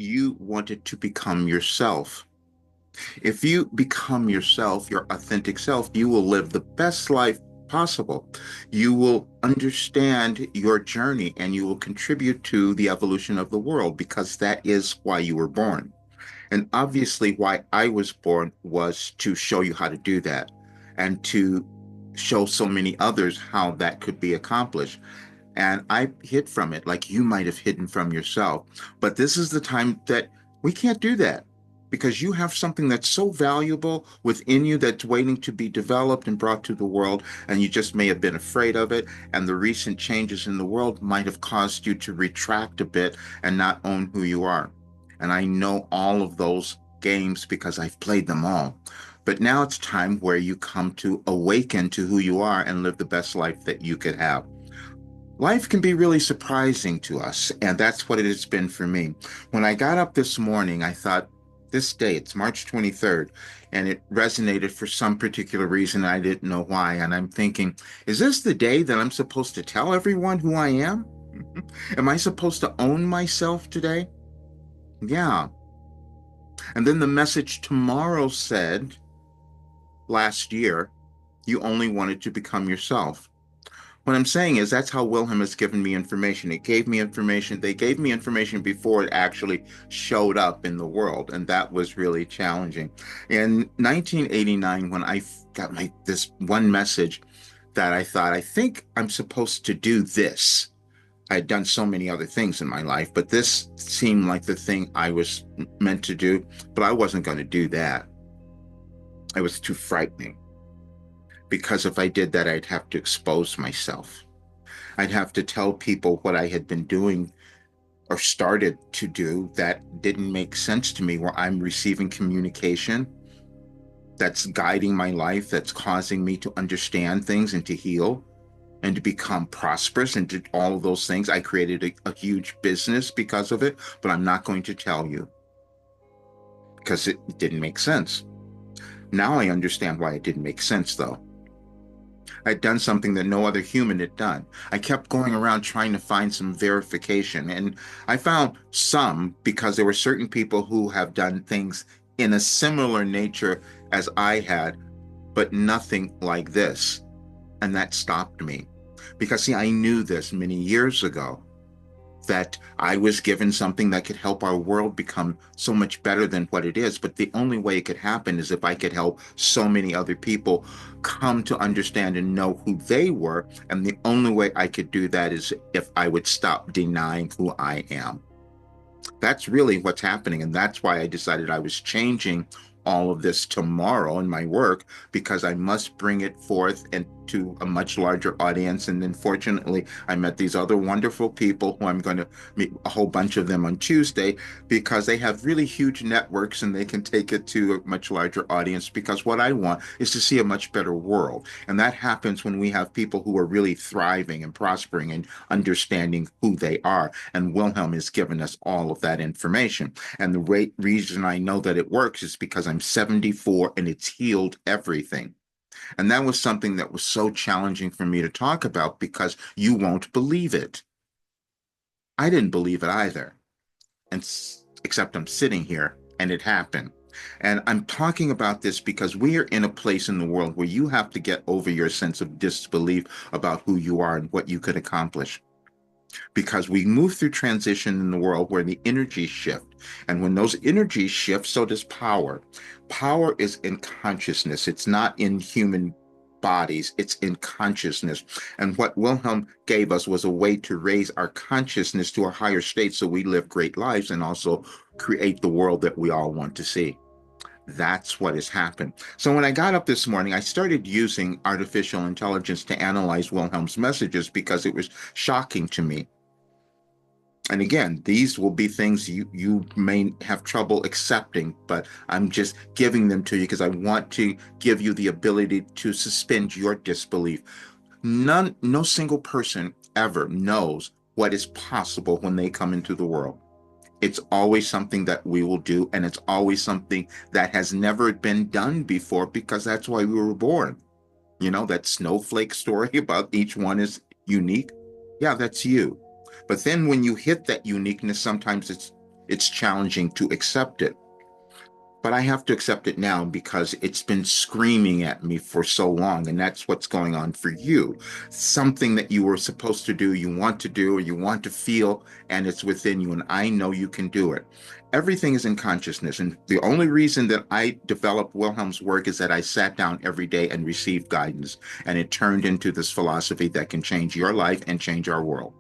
you wanted to become yourself. If you become yourself, your authentic self, you will live the best life possible. You will understand your journey and you will contribute to the evolution of the world because that is why you were born. And obviously, why I was born was to show you how to do that and to show so many others how that could be accomplished. And I hid from it like you might have hidden from yourself. But this is the time that we can't do that because you have something that's so valuable within you that's waiting to be developed and brought to the world. And you just may have been afraid of it. And the recent changes in the world might have caused you to retract a bit and not own who you are. And I know all of those games because I've played them all. But now it's time where you come to awaken to who you are and live the best life that you could have. Life can be really surprising to us, and that's what it has been for me. When I got up this morning, I thought, this day, it's March 23rd, and it resonated for some particular reason. I didn't know why. And I'm thinking, is this the day that I'm supposed to tell everyone who I am? Am I supposed to own myself today? Yeah. And then the message tomorrow said, last year, you only wanted to become yourself. What I'm saying is that's how Wilhelm has given me information. It gave me information. They gave me information before it actually showed up in the world, and that was really challenging. In 1989, when I got this one message that I thought, I think I'm supposed to do this. I had done so many other things in my life, but this seemed like the thing I was meant to do, but I wasn't going to do that. It was too frightening because if I did that, I'd have to expose myself. I'd have to tell people what I had been doing or started to do that didn't make sense to me, where I'm receiving communication that's guiding my life, that's causing me to understand things and to heal and to become prosperous and to all of those things. I created a huge business because of it, but I'm not going to tell you because it didn't make sense. Now I understand why it didn't make sense, though. I'd done something that no other human had done. I kept going around trying to find some verification, and I found some because there were certain people who have done things in a similar nature as I had, but nothing like this. And that stopped me. Because, see, I knew this many years ago that I was given something that could help our world become so much better than what it is. But the only way it could happen is if I could help so many other people come to understand and know who they were. And the only way I could do that is if I would stop denying who I am. That's really what's happening. And that's why I decided I was changing all of this tomorrow in my work, because I must bring it forth and to a much larger audience. And then fortunately, I met these other wonderful people who I'm going to meet a whole bunch of them on Tuesday, because they have really huge networks and they can take it to a much larger audience. Because what I want is to see a much better world. And that happens when we have people who are really thriving and prospering and understanding who they are. And Wilhelm has given us all of that information. And the reason I know that it works is because I'm 74 and it's healed everything. And that was something that was so challenging for me to talk about because you won't believe it. I didn't believe it either. And except I'm sitting here and it happened. And I'm talking about this because we are in a place in the world where you have to get over your sense of disbelief about who you are and what you could accomplish, because we move through transition in the world where the energies shift. And when those energies shift, so does power. Power is in consciousness. It's not in human bodies, it's in consciousness. And what Wilhelm gave us was a way to raise our consciousness to a higher state so we live great lives and also create the world that we all want to see. That's what has happened. So when I got up this morning, I started using artificial intelligence to analyze Wilhelm's messages because it was shocking to me. And again, these will be things you may have trouble accepting, but I'm just giving them to you because I want to give you the ability to suspend your disbelief. No single person ever knows what is possible when they come into the world. It's always something that we will do, and it's always something that has never been done before, because that's why we were born. You know, that snowflake story about each one is unique. Yeah, that's you. But then when you hit that uniqueness, sometimes it's challenging to accept it. But I have to accept it now because it's been screaming at me for so long. And that's what's going on for you. Something that you were supposed to do, you want to do, or you want to feel, and it's within you. And I know you can do it. Everything is in consciousness. And the only reason that I developed Wilhelm's work is that I sat down every day and received guidance. And it turned into this philosophy that can change your life and change our world.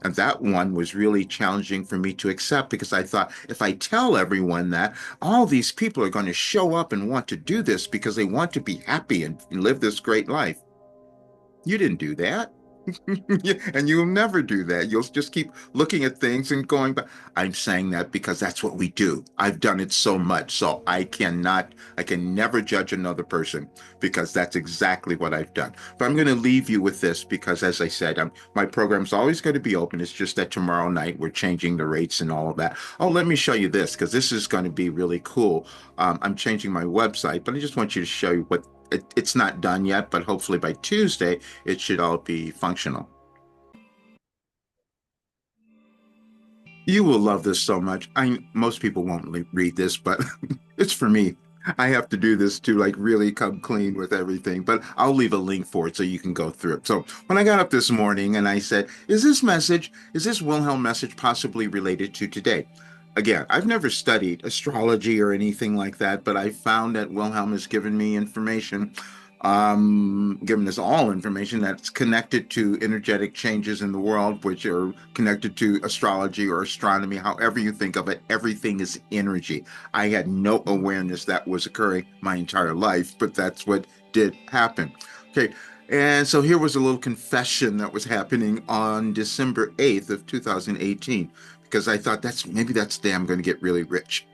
And that one was really challenging for me to accept because I thought if I tell everyone that, all these people are going to show up and want to do this because they want to be happy and live this great life. You didn't do that. And you'll never do that. You'll just keep looking at things and going back. I'm saying that because that's what we do. I've done it so much. So I can never judge another person because that's exactly what I've done. But I'm going to leave you with this because, as I said, my program's always going to be open. It's just that tomorrow night we're changing the rates and all of that. Oh, let me show you this because this is going to be really cool. I'm changing my website, but I just want you to show you what it's not done yet, but hopefully by Tuesday, it should all be functional. You will love this so much. Most people won't read this, but it's for me. I have to do this to like really come clean with everything, but I'll leave a link for it so you can go through it. So when I got up this morning and I said, is this Wilhelm message possibly related to today? Again, I've never studied astrology or anything like that, but I found that Wilhelm has given me information, given us all information that's connected to energetic changes in the world, which are connected to astrology or astronomy, however you think of it. Everything is energy. I had no awareness that was occurring my entire life, but that's what did happen. Okay. And so here was a little confession that was happening on December 8th of 2018 because I thought maybe that's the day I'm going to get really rich.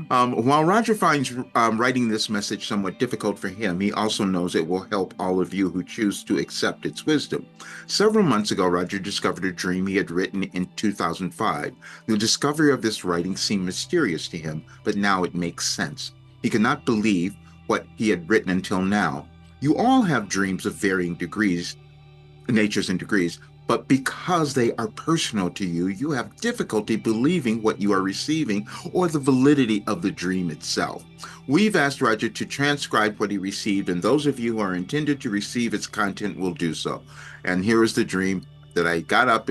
While Roger finds writing this message somewhat difficult for him, he also knows it will help all of you who choose to accept its wisdom. Several months ago, Roger discovered a dream he had written in 2005. The discovery of this writing seemed mysterious to him, but now it makes sense. He could not believe what he had written until now. You all have dreams of varying degrees, natures and degrees, but because they are personal to you, you have difficulty believing what you are receiving or the validity of the dream itself. We've asked Roger to transcribe what he received, and those of you who are intended to receive its content will do so. And here is the dream that I got up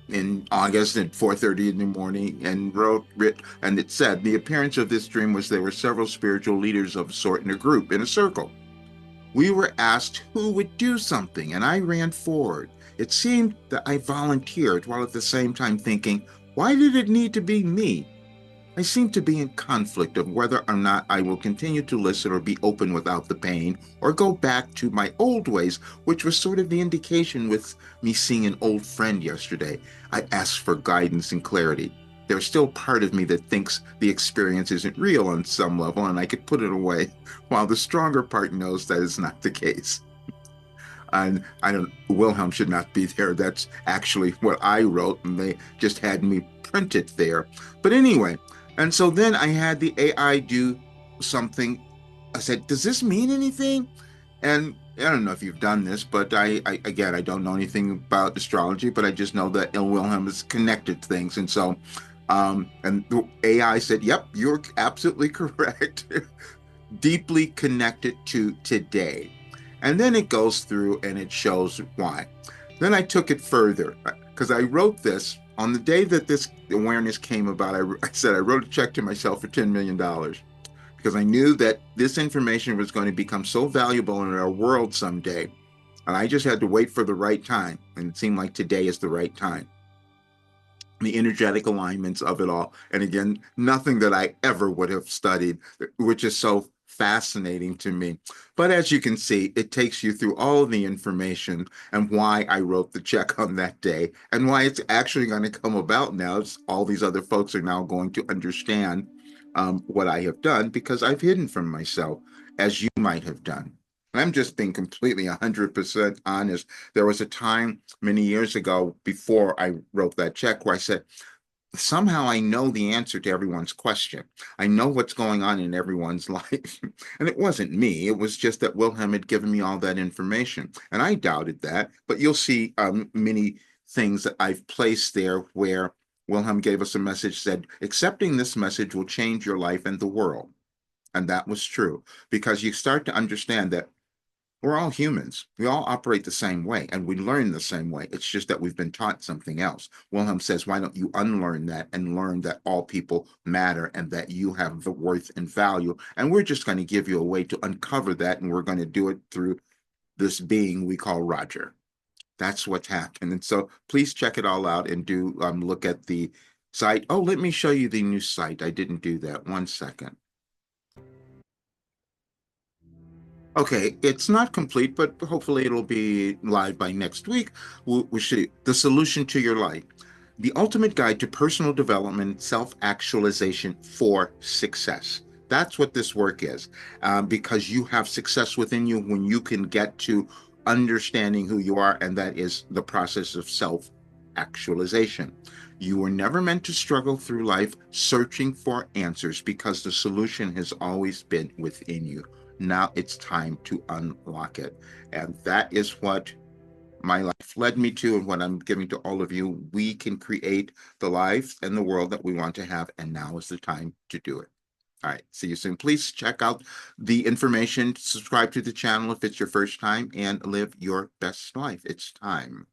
in August at 4:30 in the morning and and it said, the appearance of this dream was there were several spiritual leaders of a sort in a group, in a circle. We were asked who would do something, and I ran forward. It seemed that I volunteered while at the same time thinking, why did it need to be me? I seem to be in conflict of whether or not I will continue to listen or be open without the pain, or go back to my old ways, which was sort of the indication with me seeing an old friend yesterday. I asked for guidance and clarity. There's still part of me that thinks the experience isn't real on some level and I could put it away, while the stronger part knows that is not the case. And Wilhelm should not be there. That's actually what I wrote, and they just had me print it there. But anyway, and so then I had the AI do something. I said, does this mean anything? And I don't know if you've done this, but again, I don't know anything about astrology, but I just know that Wilhelm has connected things. And so, and the AI said, yep, you're absolutely correct. Deeply connected to today. And then it goes through and it shows why. Then I took it further because I wrote this on the day that this awareness came about. I said I wrote a check to myself for $10 million because I knew that this information was going to become so valuable in our world someday. And I just had to wait for the right time. And it seemed like today is the right time. The energetic alignments of it all. And again, nothing that I ever would have studied, which is so fascinating to me. But as you can see, it takes you through all of the information and why I wrote the check on that day and why it's actually going to come about now. It's all these other folks are now going to understand what I have done because I've hidden from myself, as you might have done. And I'm just being completely 100% honest. There was a time many years ago before I wrote that check where I said, somehow I know the answer to everyone's question. I know what's going on in everyone's life. And it wasn't me. It was just that Wilhelm had given me all that information. And I doubted that. But you'll see many things that I've placed there where Wilhelm gave us a message, said, accepting this message will change your life and the world. And that was true, because you start to understand that we're all humans. We all operate the same way and we learn the same way. It's just that we've been taught something else. Wilhelm says, why don't you unlearn that and learn that all people matter and that you have the worth and value? And we're just going to give you a way to uncover that. And we're going to do it through this being we call Roger. That's what's happened. And so please check it all out and do look at the site. Oh, let me show you the new site. I didn't do that. 1 second. Okay, it's not complete, but hopefully it'll be live by next week. We'll see. The solution to your life. The ultimate guide to personal development, self-actualization for success. That's what this work is, because you have success within you when you can get to understanding who you are, and that is the process of self-actualization. You were never meant to struggle through life searching for answers because the solution has always been within you. Now it's time to unlock it. And that is what my life led me to, and what I'm giving to all of you. We can create the life and the world that we want to have, and now is the time to do it. All right, see you soon. Please check out the information, subscribe to the channel if it's your first time, and live your best life. It's time.